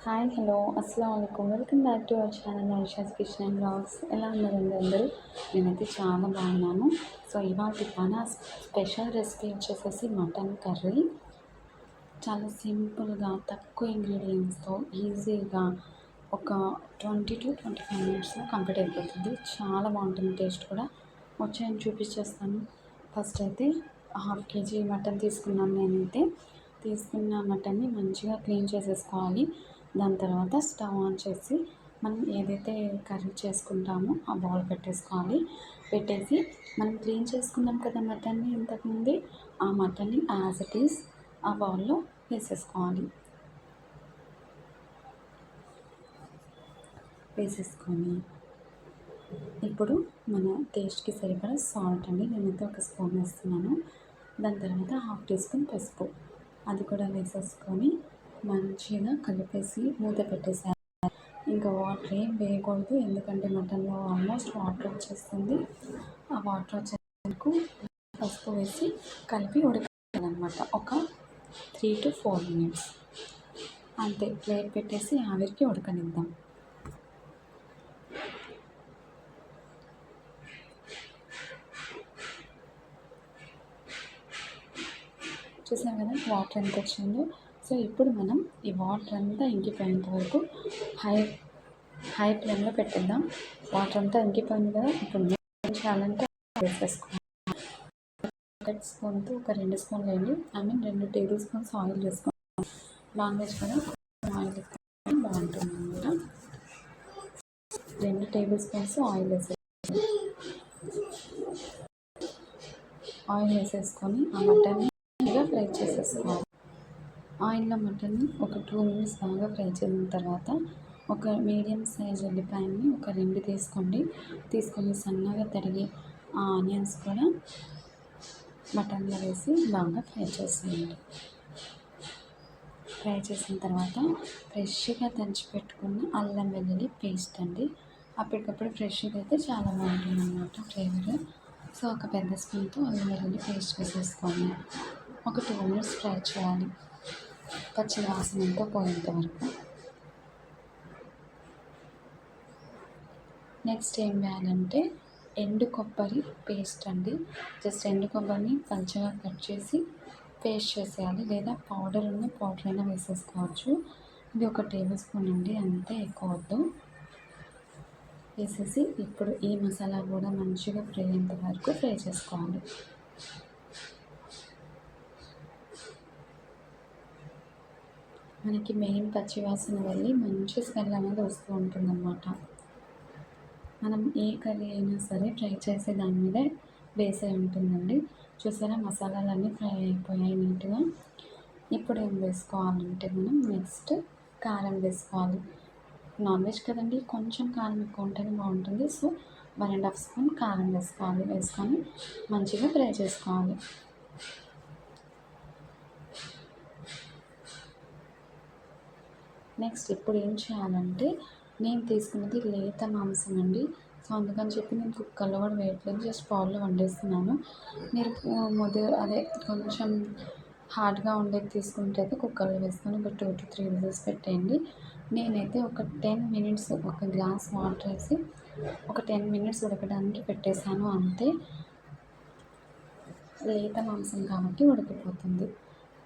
Hi hello అస్సలం అయికం welcome back to our channel Aisha's kitchen and blogs. ఎలా ఉన్నారండి అందరూ? నేనైతే చాలా బాగున్నాను. సో ఇవాళ మన స్పెషల్ రెసిపీ వచ్చేసేసి మటన్ కర్రీ. చాలా సింపుల్గా తక్కువ ఇంగ్రీడియంట్స్తో ఈజీగా ఒక 20 to 25 మినిట్స్లో కంప్లీట్ అయిపోతుంది. చాలా బాగుంటుంది, టేస్ట్ కూడా. వచ్చాయని చూపించేస్తాను. ఫస్ట్ అయితే హాఫ్ కేజీ మటన్ తీసుకున్నాను. నేనైతే తీసుకున్న మటన్ని మంచిగా క్లీన్ చేసేసుకోవాలి. దాని తర్వాత స్టవ్ ఆన్ చేసి మనం ఏదైతే కర్రీ చేసుకుంటామో ఆ బౌల్ పెట్టేసి మనం క్లీన్ చేసుకున్నాం కదా మటన్ని ఇంతకుముందే, ఆ మటన్ని యాజ్ ఇట్ ఈస్ ఆ బౌల్లో వేసేసుకొని ఇప్పుడు మన టేస్ట్కి సరిపడా సాల్ట్ అండి, నేనైతే ఒక స్పూన్ వేస్తున్నాను. దాని తర్వాత హాఫ్ టీ స్పూన్ పసుపు అది కూడా వేసేసుకొని మంచిగా కలిపేసి మూత పెట్టేసాను. ఇంకా వాటర్ ఏం వేయకూడదు, ఎందుకంటే మటన్లో ఆల్మోస్ట్ వాటర్ వచ్చేస్తుంది. ఆ వాటర్ వచ్చేందుకు పసుపు వేసి కలిపి ఉడకాలన్నమాట. ఒక 3 to 4 మినిట్స్ అంతే. ప్లేట్ పెట్టేసి ఆవిరికి ఉడకనిద్దాం. చూసాం కదా వాటర్ ఎంత వచ్చిందో. సో ఇప్పుడు మనం ఈ వాటర్ అంతా ఇంకిపోయేంత వరకు హై ఫ్లేమ్లో పెట్టిద్దాం. వాటర్ అంతా ఇంకిపోయింది కదా. ఇప్పుడు ఏం చేయాలంటే వేసేసుకోవాలి. స్పూన్తో ఒక 2 స్పూన్లు వేయండి. 2 టేబుల్ స్పూన్స్ ఆయిల్ వేసుకోవాలి. నాన్ వెజ్ కదా, ఆయిల్ వేసుకొని బాగుంటుంది అన్నమాట. 2 టేబుల్ స్పూన్స్ ఆయిల్ వేసేసుకొని ఆ మటన్ని ఫ్రై చేసేసుకోవాలి. ఆయిల్లో మటన్ని ఒక 2 మినిట్స్ బాగా ఫ్రై చేసిన తర్వాత ఒక మీడియం సైజ్ ఉల్లిపాయని ఒక 2 తీసుకొని సన్నగా తరిగి ఆ ఆనియన్స్ కూడా మటన్లో వేసి బాగా ఫ్రై చేసేయండి. ఫ్రై చేసిన తర్వాత ఫ్రెష్గా దంచి పెట్టుకున్న అల్లం వెల్లుల్లి పేస్ట్ అండి. అప్పటికప్పుడు ఫ్రెష్గా అయితే చాలా బాగుంటుంది అన్నమాట ఫ్లేవర్. సో ఒక పెద్ద స్పూన్తో అల్లం వెల్లుల్లి పేస్ట్ వేసేసుకొని ఒక 2 మినిట్స్ ఫ్రై చేయాలి, పచ్చి వాసనతో పోయేంత వరకు. నెక్స్ట్ ఏం వేయాలంటే ఎండు కొబ్బరి పేస్ట్ అండి. జస్ట్ ఎండు కొబ్బరిని పల్చగా కట్ చేసి పేస్ట్ చేసేయాలి, లేదా పౌడర్ అయినా వేసేసుకోవచ్చు. ఇది ఒక టేబుల్ స్పూన్ అండి, అంతే, ఎక్కువ వద్దు. వేసేసి ఇప్పుడు ఈ మసాలా కూడా మంచిగా ఫ్రై అయ్యేంత వరకు ఫ్రై చేసుకోవాలి. మనకి మెయిన్ పచ్చివాసన వెళ్ళి మంచి స్మెల్ అనేది వస్తూ ఉంటుందన్నమాట. మనం ఏ కర్రీ అయినా సరే ఫ్రై చేసే దాని మీదే బేస్ అయి ఉంటుందండి. చూసారా మసాలాలన్నీ ఫ్రై అయిపోయాయి నీట్గా. ఇప్పుడు ఏం వేసుకోవాలంటే మనం నెక్స్ట్ కారం వేసుకోవాలి. నాన్ వెజ్ కదండి, కొంచెం కారం ఎక్కువ ఉంటేనే బాగుంటుంది. సో 1.5 స్పూన్ కారం వేసుకొని మంచిగా ఫ్రై చేసుకోవాలి. నెక్స్ట్ ఇప్పుడు ఏం చేయాలంటే, నేను తీసుకున్నది లేత మాంసం అండి. సో అందుకని చెప్పి నేను కుక్కర్లో కూడా వేయట్లేదు, జస్ట్ బౌల్లో వండేస్తున్నాను. మీరు కొంచెం హార్డ్గా ఉండేది తీసుకుంటే అయితే కుక్కర్లో వేసుకొని ఒక 2 to 3 విజిల్స్ పెట్టేయండి. నేనైతే ఒక 10 మినిట్స్ ఒక గ్లాస్ వాటర్ వేసి ఒక 10 మినిట్స్ ఉడకడానికి పెట్టేశాను, అంతే. లేత మాంసం కాబట్టి ఉడికిపోతుంది.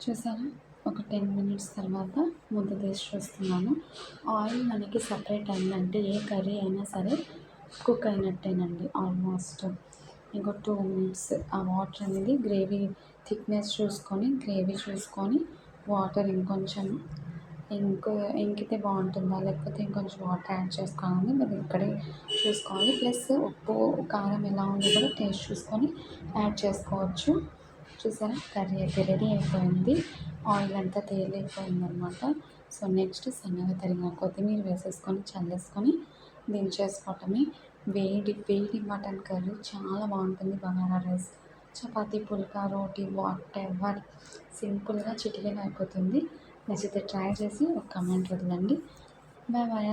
చూసారా, ఒక 10 మినిట్స్ తర్వాత ముద్ద తీసి చూస్తున్నాను. ఆయిల్ మనకి సపరేట్ అయిందంటే ఏ కర్రీ అయినా సరే కుక్ అయినట్టేనండి ఆల్మోస్ట్. ఇంకో 2 మినిట్స్ ఆ వాటర్ అనేది థిక్నెస్ చూసుకొని వాటర్ ఇంకితే బాగుంటుందా, లేకపోతే ఇంకొంచెం వాటర్ యాడ్ చేసుకోవాలని మీరు ఇక్కడే చూసుకోవాలి. ప్లస్ ఉప్పు కారం ఎలా ఉందో కూడా టేస్ట్ చూసుకొని యాడ్ చేసుకోవచ్చు. చూసారా, కర్రీ అయితే రెడీ అయిపోయింది. ఆయిల్ అంతా తేలిపోయింది అనమాట. సో నెక్స్ట్ సన్నగా తరిగిన కొత్తిమీర వేసేసుకొని చల్లేసుకొని దించేసుకోవటమే. వేడి మటన్ కర్రీ చాలా బాగుంటుంది. బగారా రైస్, చపాతీ, పుల్కా, రోటీ, వాట్ ఎవర్, సింపుల్గా చిటికెన అయిపోతుంది. నచ్చితే ట్రై చేసి ఒక కమెంట్ వదలండి. Bye bye.